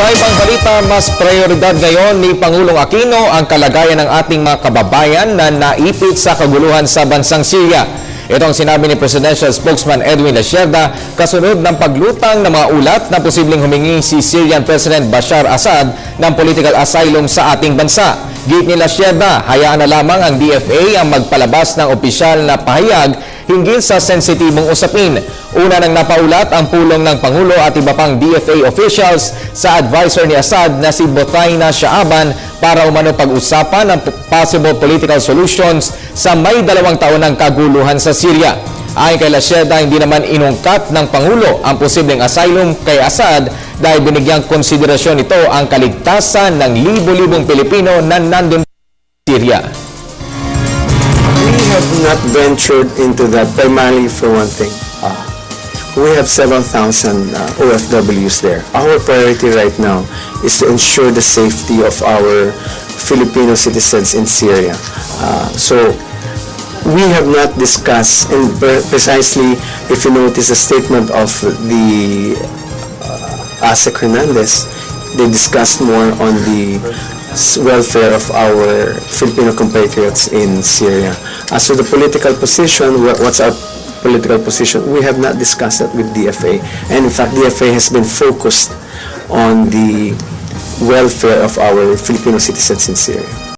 Sa ibang balita, mas prioridad ngayon ni Pangulong Aquino ang kalagayan ng ating mga kababayan na naipit sa kaguluhan sa bansang Syria. Ito ang sinabi ni Presidential Spokesman Edwin Lasierda kasunod ng paglutang ng mga ulat na posibleng humingi si Syrian President Bashar Assad ng political asylum sa ating bansa. Git ni Lasierda, hayaan na lamang ang DFA ang magpalabas ng opisyal na pahayag hinggil sa sensitibong usapin. Una nang napaulat ang pulong ng Pangulo at iba pang DFA officials sa advisor ni Assad na si Botaina Shaaban para umano pag-usapan ang possible political solutions sa may 2 taon ng kaguluhan sa Syria. Ayon kay Lasierda, hindi naman inungkat ng Pangulo ang posibleng asylum kay Assad dahil binigyang konsiderasyon ito ang kaligtasan ng libo-libong Pilipino na nandun sa Syria. We have not ventured into that primarily for one thing. We have several thousand OFWs there. Our priority right now is to ensure the safety of our Filipino citizens in Syria. So we have not discussed, and precisely if you notice the statement of the ASEC Hernandez, they discussed more on the welfare of our Filipino compatriots in Syria. As to the political position, what's our political position? We have not discussed that with DFA. And in fact, DFA has been focused on the welfare of our Filipino citizens in Syria.